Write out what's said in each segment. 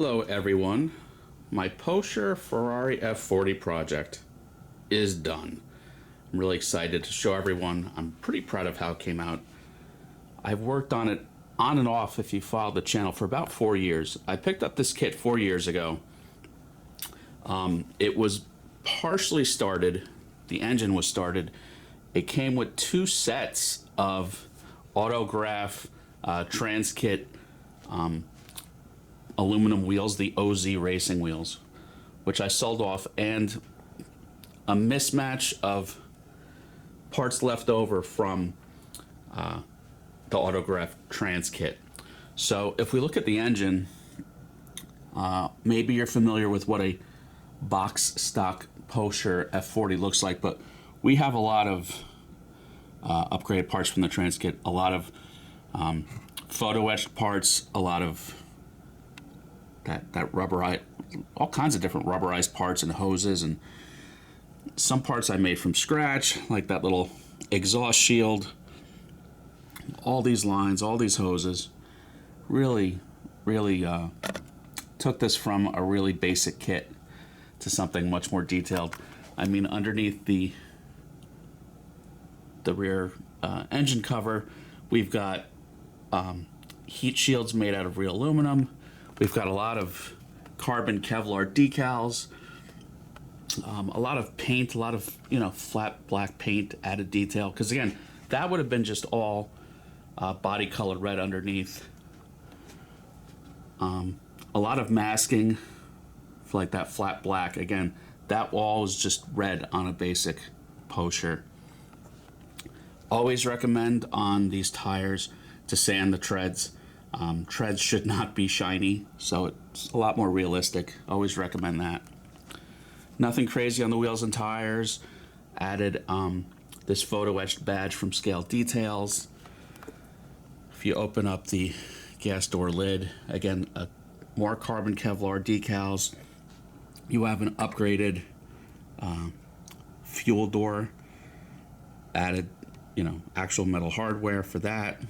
Hello everyone, my Pocher Ferrari F40 project is done. I'm really excited to show everyone. I'm pretty proud of how it came out. I've worked on it on and off, if you follow the channel, for about 4 years. I picked up this kit 4 years ago. It was partially started, the engine was started. It came with 2 sets of autograph trans kit aluminum wheels, the OZ racing wheels, which I sold off, and a mismatch of parts left over from the autograph trans kit. So if we look at the engine, maybe you're familiar with what a box stock Pocher F40 looks like, but we have a lot of upgraded parts from the trans kit, a lot of photo etched parts, a lot of that rubberized, all kinds of different rubberized parts and hoses, and some parts I made from scratch, like that little exhaust shield. All these lines, all these hoses, really took this from a really basic kit to something much more detailed. I mean, underneath the rear engine cover, we've got heat shields made out of real aluminum. We've got a lot of carbon Kevlar decals, a lot of paint, a lot of, flat black paint, added detail. Because again, that would have been just all body colored red underneath. A lot of masking for like that flat black. Again, that wall is just red on a basic Pocher. Always recommend on these tires to sand the treads. Treads should not be shiny, so it's a lot more realistic. Always recommend that. Nothing crazy on the wheels and tires. Added this photo etched badge from Scale Details. If you open up the gas door lid, again, more carbon Kevlar decals. You have an upgraded fuel door. Added, actual metal hardware for that.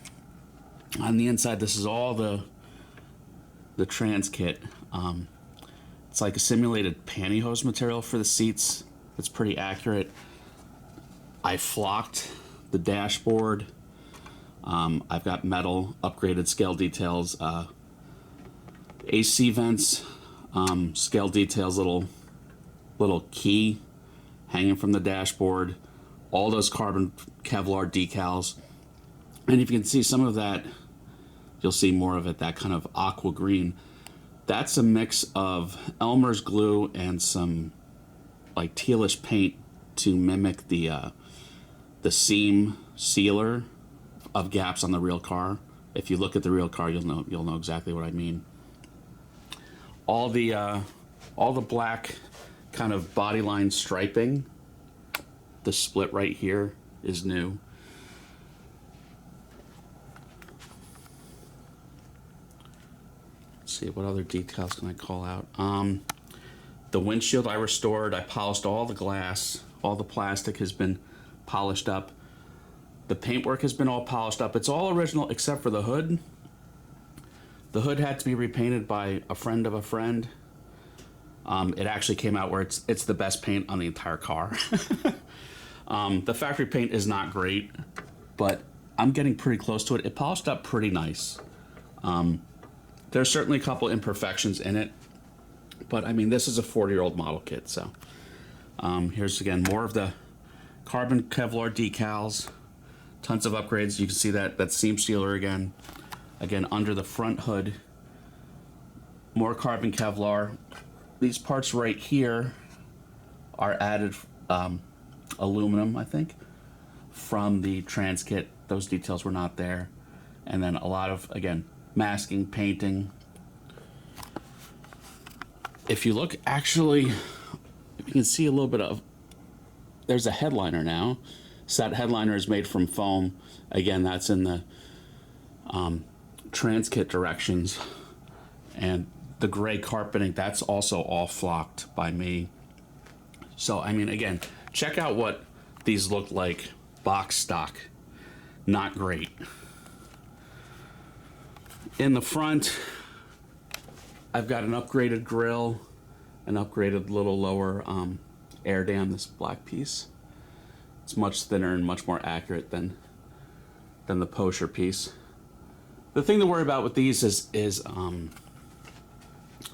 On the inside, this is all the trans kit. It's like a simulated pantyhose material for the seats. It's pretty accurate. I flocked the dashboard. I've got metal upgraded scale details, AC vents, scale details, little key hanging from the dashboard. All those carbon Kevlar decals. And if you can see some of that, you'll see more of it, that kind of aqua green. That's a mix of Elmer's glue and some like tealish paint to mimic the seam sealer of gaps on the real car. If you look at the real car, you'll know exactly what I mean. All the black kind of bodyline striping, the split right here is new. See, what other details can I call out? The windshield I restored. I polished all the glass. All the plastic has been polished up. The paintwork has been all polished up. It's all original except for the hood. The hood had to be repainted by a friend of a friend. It actually came out where it's the best paint on the entire car. The factory paint is not great, but I'm getting pretty close to it. It polished up pretty nice. There's certainly a couple imperfections in it, but I mean, this is a 40-year-old model kit, so. Here's again, more of the carbon Kevlar decals, tons of upgrades. You can see that seam sealer again. Again, under the front hood, more carbon Kevlar. These parts right here are added aluminum, I think, from the trans kit. Those details were not there. And then a lot of, again, masking, painting. If you look, actually, you can see a little bit of, there's a headliner now. So that headliner is made from foam. Again, that's in the trans kit directions. And the gray carpeting, that's also all flocked by me. So, I mean, again, check out what these look like box stock. Not great. In the front, I've got an upgraded grill, an upgraded little lower air dam, this black piece. It's much thinner and much more accurate than the Pocher piece. The thing to worry about with these is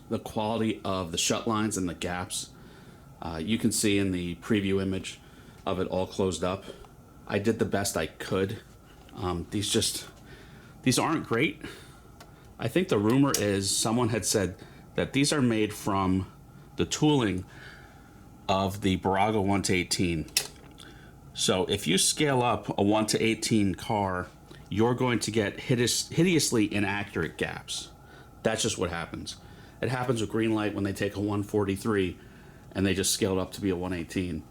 the quality of the shut lines and the gaps. You can see in the preview image of it all closed up. I did the best I could. These aren't great. I think the rumor is someone had said that these are made from the tooling of the Baraga 1-18. So if you scale up a 1-18 car, you're going to get hideously inaccurate gaps. That's just what happens. It happens with Greenlight when they take a 143 and they just scale it up to be a 118.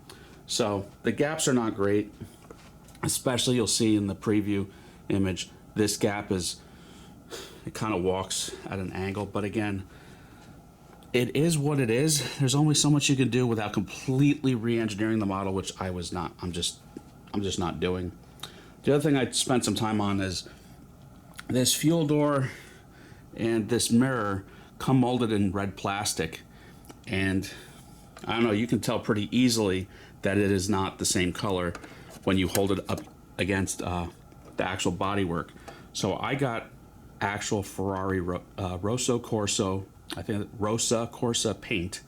So the gaps are not great, especially you'll see in the preview image. This gap is, it kind of walks at an angle, but again, it is what it is. There's only so much you can do without completely re-engineering the model, which I'm just not doing. The other thing I spent some time on is this fuel door and this mirror come molded in red plastic, and I don't know, you can tell pretty easily that it is not the same color when you hold it up against the actual bodywork. So I got actual Ferrari Rosso Corso, I think Rosa Corsa paint,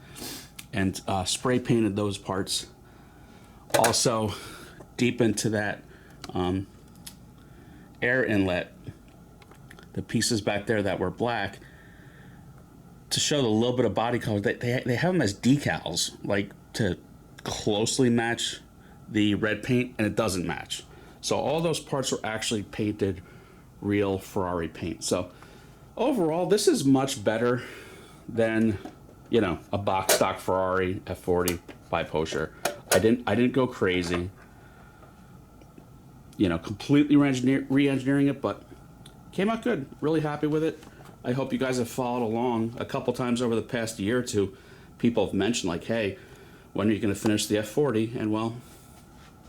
and spray painted those parts. Also, deep into that air inlet, the pieces back there that were black, to show the little bit of body color, they have them as decals, like to closely match the red paint, and it doesn't match. So all those parts were actually painted real Ferrari paint. So overall, this is much better than, you know, a box stock Ferrari F40 by Pocher. I didn't go crazy, you know, completely re-engineering it, but came out good. Really happy with it. I hope you guys have followed along. A couple times over the past year or two, people have mentioned like, hey, when are you going to finish the F40? And well,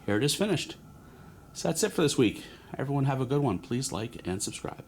here it is finished. So that's it for this week. Everyone have a good one. Please like and subscribe.